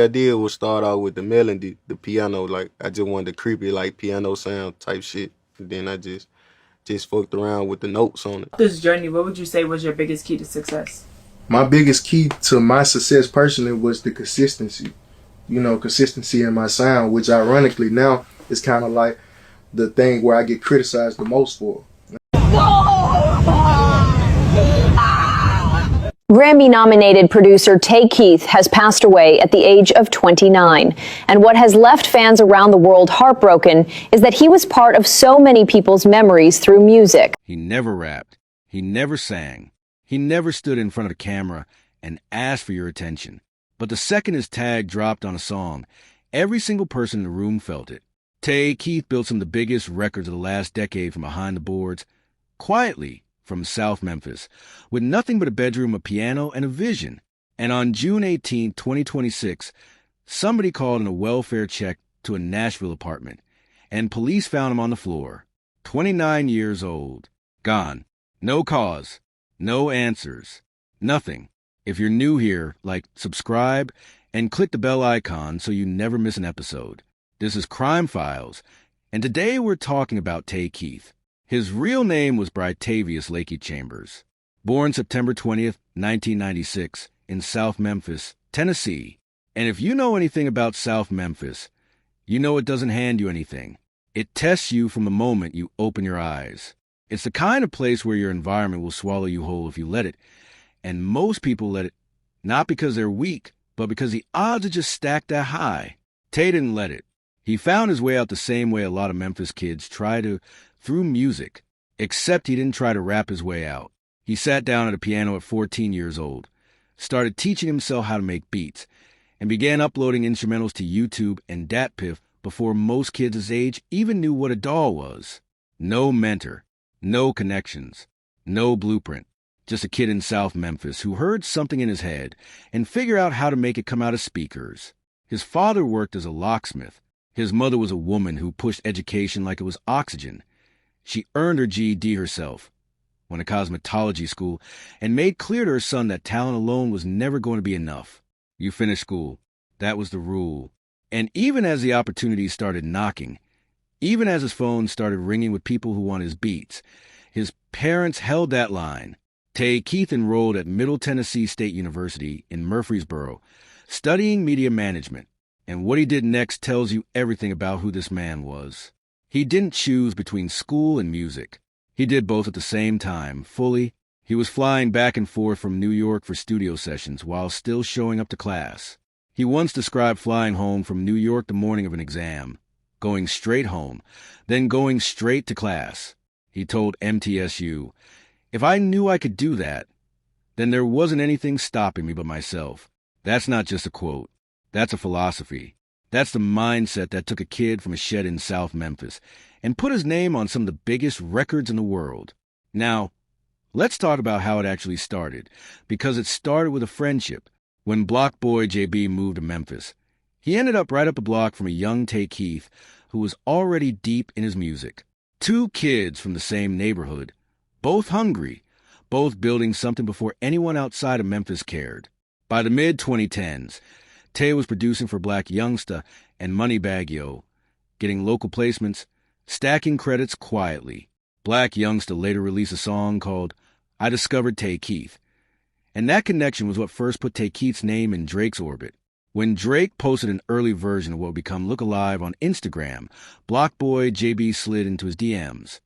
I did was start out with the melody, the piano. Like I just wanted the creepy like piano sound type shit. And then I just fucked around with the notes on it. This journey, what would you say was your biggest key to success? My biggest key to my success personally was the consistency. Consistency in my sound, which ironically now is kind of like the thing where I get criticized the most for. Grammy-nominated producer Tay Keith has passed away at the age of 29. And what has left fans around the world heartbroken is that he was part of so many people's memories through music. He never rapped. He never sang. He never stood in front of the camera and asked for your attention. But the second his tag dropped on a song, every single person in the room felt it. Tay Keith built some of the biggest records of the last decade from behind the boards, quietly, from South Memphis, with nothing but a bedroom, a piano, and a vision. And on June 18, 2026, somebody called in a welfare check to a Nashville apartment, and police found him on the floor, 29 years old, gone. No cause, no answers, nothing. If you're new here, subscribe, and click the bell icon so you never miss an episode. This is Crime Files, and today we're talking about Tay Keith. His real name was Brytavious Lakey Chambers. Born September 20th, 1996, in South Memphis, Tennessee. And if you know anything about South Memphis, you know it doesn't hand you anything. It tests you from the moment you open your eyes. It's the kind of place where your environment will swallow you whole if you let it. And most people let it, not because they're weak, but because the odds are just stacked that high. Tay didn't let it. He found his way out the same way a lot of Memphis kids try to, through music, except he didn't try to rap his way out. He sat down at a piano at 14 years old, started teaching himself how to make beats, and began uploading instrumentals to YouTube and DatPiff before most kids his age even knew what a doll was. No mentor, no connections, no blueprint. Just a kid in South Memphis who heard something in his head and figured out how to make it come out of speakers. His father worked as a locksmith. His mother was a woman who pushed education like it was oxygen. She earned her GED herself, went to cosmetology school, and made clear to her son that talent alone was never going to be enough. You finish school. That was the rule. And even as the opportunities started knocking, even as his phone started ringing with people who want his beats, his parents held that line. Tay Keith enrolled at Middle Tennessee State University in Murfreesboro, studying media management. And what he did next tells you everything about who this man was. He didn't choose between school and music. He did both at the same time, fully. He was flying back and forth from New York for studio sessions while still showing up to class. He once described flying home from New York the morning of an exam, going straight home, then going straight to class. He told MTSU, "If I knew I could do that, then there wasn't anything stopping me but myself." That's not just a quote. That's a philosophy. That's the mindset that took a kid from a shed in South Memphis and put his name on some of the biggest records in the world. Now, let's talk about how it actually started, because it started with a friendship. When BlocBoy JB moved to Memphis, he ended up right up the block from a young Tay Keith who was already deep in his music. Two kids from the same neighborhood, both hungry, both building something before anyone outside of Memphis cared. By the mid-2010s, Tay was producing for Black Youngsta and Moneybagg Yo, getting local placements, stacking credits quietly. Black Youngsta later released a song called I Discovered Tay Keith, and that connection was what first put Tay Keith's name in Drake's orbit. When Drake posted an early version of what would become Look Alive on Instagram, BlocBoy JB slid into his DMs.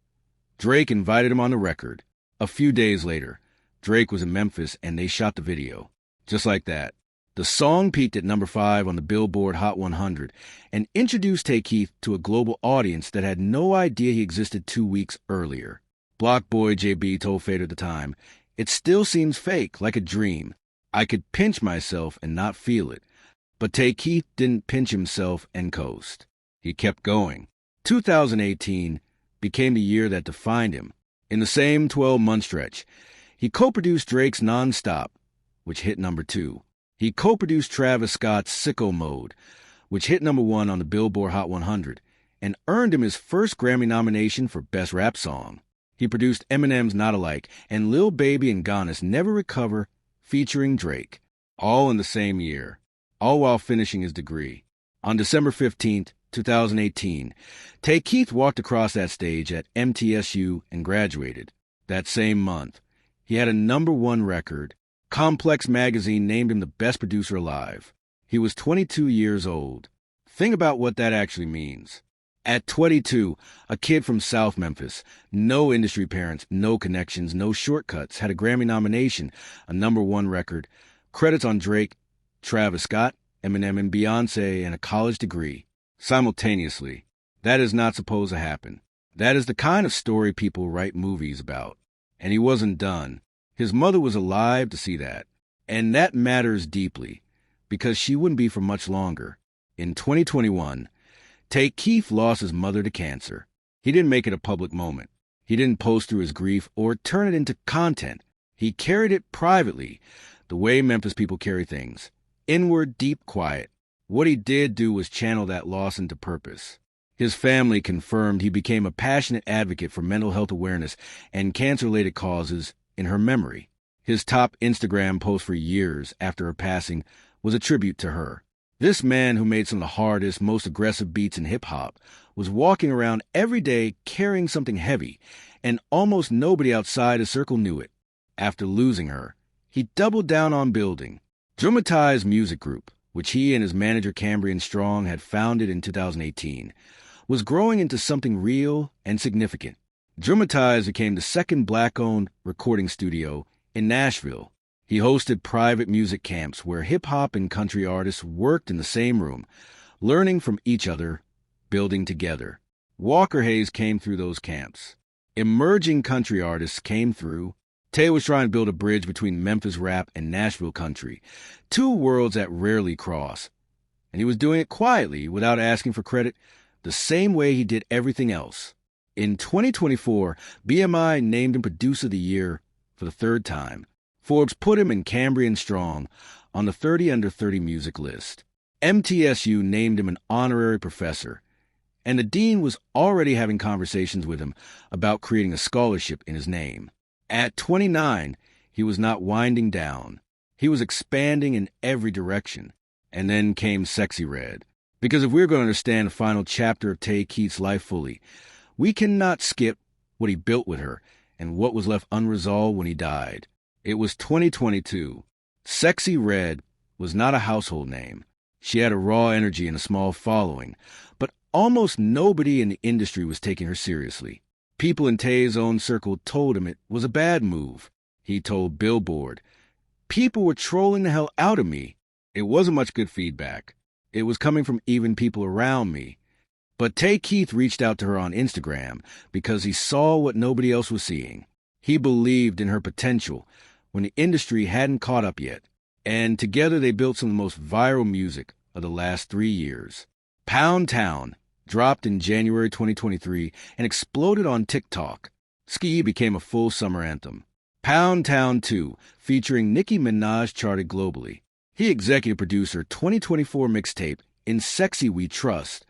Drake invited him on the record. A few days later, Drake was in Memphis and they shot the video. Just like that. The song peaked at number 5 on the Billboard Hot 100 and introduced Tay Keith to a global audience that had no idea he existed 2 weeks earlier. BlocBoy JB told Fader at the time, "It still seems fake, like a dream. I could pinch myself and not feel it." But Tay Keith didn't pinch himself and coast. He kept going. 2018 became the year that defined him. In the same 12-month stretch, he co-produced Drake's Nonstop, which hit number 2. He co-produced Travis Scott's Sicko Mode, which hit number 1 on the Billboard Hot 100, and earned him his first Grammy nomination for Best Rap Song. He produced Eminem's Not Alike and Lil Baby and Ghana's Never Recover featuring Drake, all in the same year. all while finishing his degree. On December 15th, 2018, Tay Keith walked across that stage at MTSU and graduated. That same month, he had a #1 record. Complex magazine named him the best producer alive. He was 22 years old. Think about what that actually means. At 22, a kid from South Memphis, no industry parents, no connections, no shortcuts, had a Grammy nomination, a #1 record, credits on Drake, Travis Scott, Eminem, and Beyonce, and a college degree. Simultaneously, that is not supposed to happen. That is the kind of story people write movies about. And he wasn't done. His mother was alive to see that. And that matters deeply, because she wouldn't be for much longer. In 2021, Tay Keith lost his mother to cancer. He didn't make it a public moment. He didn't post through his grief or turn it into content. He carried it privately, the way Memphis people carry things. Inward, deep, quiet. What he did do was channel that loss into purpose. His family confirmed he became a passionate advocate for mental health awareness and cancer-related causes in her memory. His top Instagram post for years after her passing was a tribute to her. This man, who made some of the hardest, most aggressive beats in hip-hop, was walking around every day carrying something heavy, and almost nobody outside his circle knew it. After losing her, he doubled down on building. Dramatize Music Group, which he and his manager Cambrian Strong had founded in 2018, was growing into something real and significant. Dramatize became the second black-owned recording studio in Nashville. He hosted private music camps where hip-hop and country artists worked in the same room, learning from each other, building together. Walker Hayes came through those camps. Emerging country artists came through. Tay was trying to build a bridge between Memphis rap and Nashville country, two worlds that rarely cross. And he was doing it quietly, without asking for credit, the same way he did everything else. In 2024, BMI named him Producer of the Year for the third time. Forbes put him and Cambrian Strong on the 30 Under 30 music list. MTSU named him an honorary professor, and the dean was already having conversations with him about creating a scholarship in his name. At 29, he was not winding down. He was expanding in every direction. And then came Sexyy Red. Because if we're going to understand the final chapter of Tay Keith's life fully, we cannot skip what he built with her and what was left unresolved when he died. It was 2022. Sexyy Red was not a household name. She had a raw energy and a small following, but almost nobody in the industry was taking her seriously. People in Tay's own circle told him it was a bad move. He told Billboard, "People were trolling the hell out of me." It wasn't much good feedback. It was coming from even people around me. But Tay Keith reached out to her on Instagram because he saw what nobody else was seeing. He believed in her potential when the industry hadn't caught up yet. And together they built some of the most viral music of the last 3 years. Pound Town dropped in January 2023 and exploded on TikTok. Sexyy became a full summer anthem. Pound Town 2, featuring Nicki Minaj, charted globally. He executive produced her 2024 mixtape, In Sexy We Trust,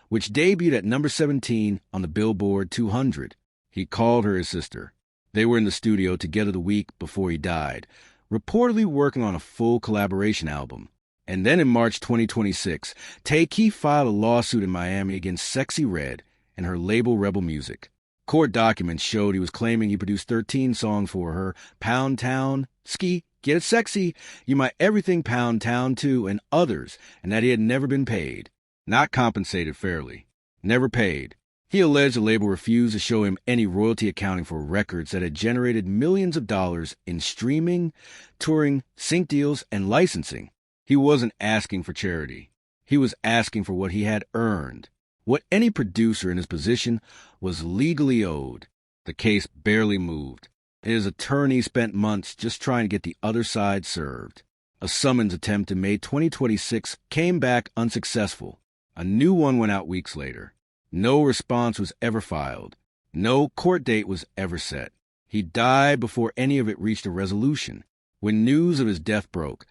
which debuted at number 17 on the Billboard 200. He called her his sister. They were in the studio together the week before he died, reportedly working on a full collaboration album. And then in March 2026, Tay Keith filed a lawsuit in Miami against Sexyy Red and her label Rebel Music. Court documents showed he was claiming he produced 13 songs for her, Pound Town, Sexyy, Get It Sexy, You My Everything, Pound Town 2, and others, and that he had never been paid. Not compensated fairly. Never paid. He alleged the label refused to show him any royalty accounting for records that had generated millions of dollars in streaming, touring, sync deals, and licensing. He wasn't asking for charity. He was asking for what he had earned. What any producer in his position was legally owed. The case barely moved. His attorney spent months just trying to get the other side served. A summons attempt in May 2026 came back unsuccessful. A new one went out weeks later. No response was ever filed. No court date was ever set. He died before any of it reached a resolution. When news of his death broke,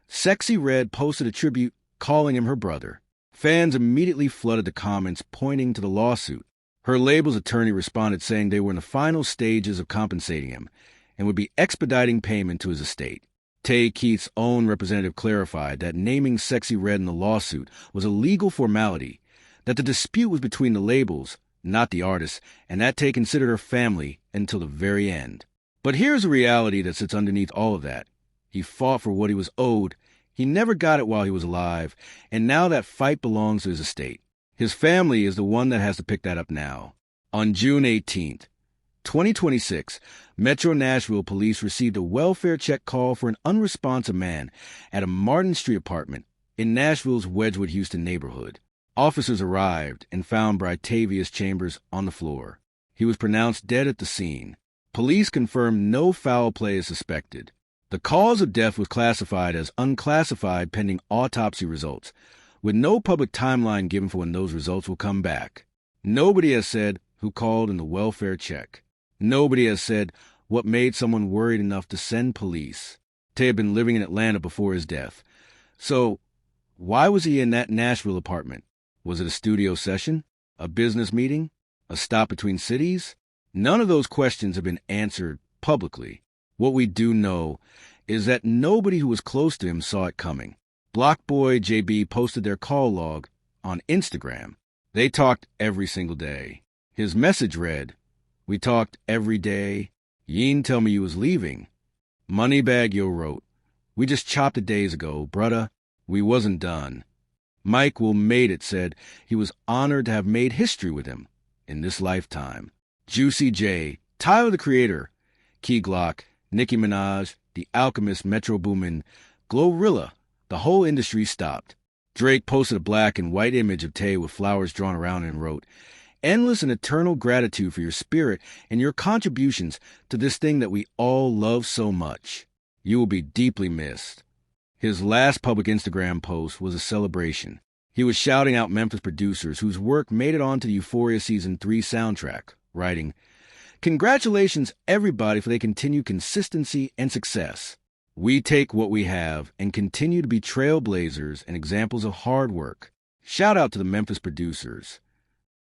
Sexyy Red posted a tribute calling him her brother. Fans immediately flooded the comments pointing to the lawsuit. Her label's attorney responded saying they were in the final stages of compensating him and would be expediting payment to his estate. Tay Keith's own representative clarified that naming Sexyy Red in the lawsuit was a legal formality, that the dispute was between the labels, not the artists, and that Tay considered her family until the very end. But here's a reality that sits underneath all of that. He fought for what he was owed. He never got it while he was alive, and now that fight belongs to his estate. His family is the one that has to pick that up now. On June 18th, 2026, Metro Nashville police received a welfare check call for an unresponsive man at a Martin Street apartment in Nashville's Wedgwood, Houston neighborhood. Officers arrived and found Brytavious Chambers on the floor. He was pronounced dead at the scene. Police confirmed no foul play is suspected. The cause of death was classified as unclassified pending autopsy results, with no public timeline given for when those results will come back. Nobody has said who called in the welfare check. Nobody has said what made someone worried enough to send police. Tay had been living in Atlanta before his death. So, why was he in that Nashville apartment? Was it a studio session? A business meeting? A stop between cities? None of those questions have been answered publicly. What we do know is that nobody who was close to him saw it coming. BlocBoy JB posted their call log on Instagram. They talked every single day. His message read, "We talked every day. You didn't tell me you was leaving." Moneybagg Yo wrote, "We just chopped it days ago, brudda. We wasn't done." Mike Will Made It said he was honored to have made history with him in this lifetime. Juicy J, Tyler the Creator, Key Glock, Nicki Minaj, The Alchemist, Metro Boomin, Glorilla, the whole industry stopped. Drake posted a black and white image of Tay with flowers drawn around it and wrote, "Endless and eternal gratitude for your spirit and your contributions to this thing that we all love so much. You will be deeply missed." His last public Instagram post was a celebration. He was shouting out Memphis producers whose work made it onto the Euphoria Season 3 soundtrack, writing, "Congratulations everybody for their continued consistency and success. We take what we have and continue to be trailblazers and examples of hard work. Shout out to the Memphis producers."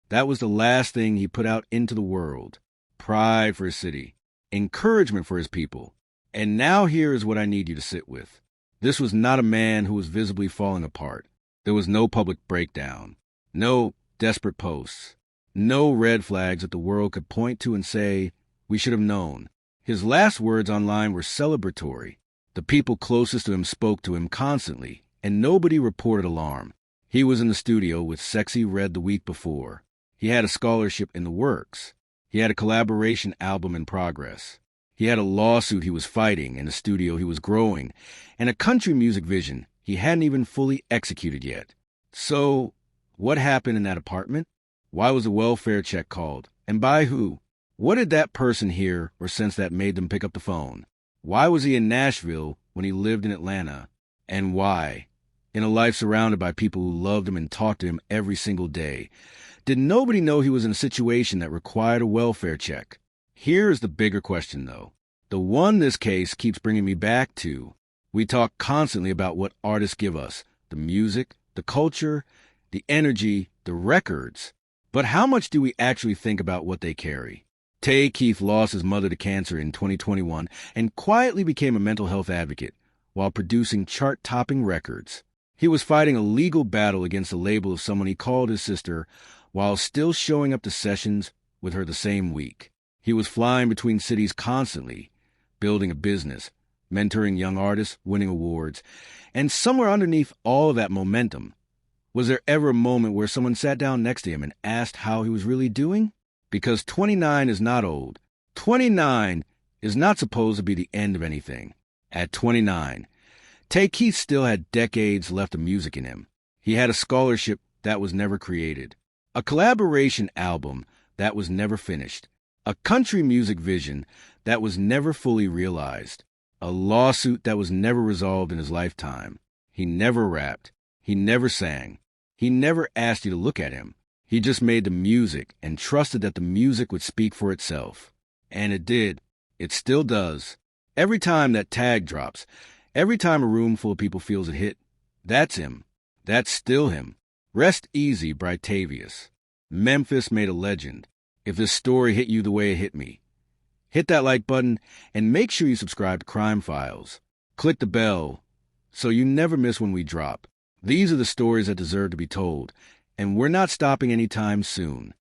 That was the last thing he put out into the world. Pride for his city. Encouragement for his people. And now here is what I need you to sit with. This was not a man who was visibly falling apart. There was no public breakdown. No desperate posts. No red flags that the world could point to and say, "We should have known." His last words online were celebratory. The people closest to him spoke to him constantly, and nobody reported alarm. He was in the studio with Sexyy Red the week before. He had a scholarship in the works. He had a collaboration album in progress. He had a lawsuit he was fighting and a studio he was growing, and a country music vision he hadn't even fully executed yet. So, what happened in that apartment? Why was a welfare check called? And by who? What did that person hear or sense that made them pick up the phone? Why was he in Nashville when he lived in Atlanta? And why, in a life surrounded by people who loved him and talked to him every single day, did nobody know he was in a situation that required a welfare check? Here is the bigger question, though. The one this case keeps bringing me back to. We talk constantly about what artists give us, the music, the culture, the energy, the records. But how much do we actually think about what they carry? Tay Keith lost his mother to cancer in 2021 and quietly became a mental health advocate while producing chart-topping records. He was fighting a legal battle against the label of someone he called his sister while still showing up to sessions with her the same week. He was flying between cities constantly, building a business, mentoring young artists, winning awards, and somewhere underneath all of that momentum, was there ever a moment where someone sat down next to him and asked how he was really doing? Because 29 is not old. 29 is not supposed to be the end of anything. At 29, Tay Keith still had decades left of music in him. He had a scholarship that was never created, a collaboration album that was never finished, a country music vision that was never fully realized, a lawsuit that was never resolved in his lifetime. He never rapped. He never sang. He never asked you to look at him. He just made the music and trusted that the music would speak for itself. And it did. It still does. Every time that tag drops, every time a room full of people feels it hit, that's him. That's still him. Rest easy, Brytavious. Memphis made a legend. If this story hit you the way it hit me, hit that like button and make sure you subscribe to Crime Files. Click the bell so you never miss when we drop. These are the stories that deserve to be told, and we're not stopping anytime soon.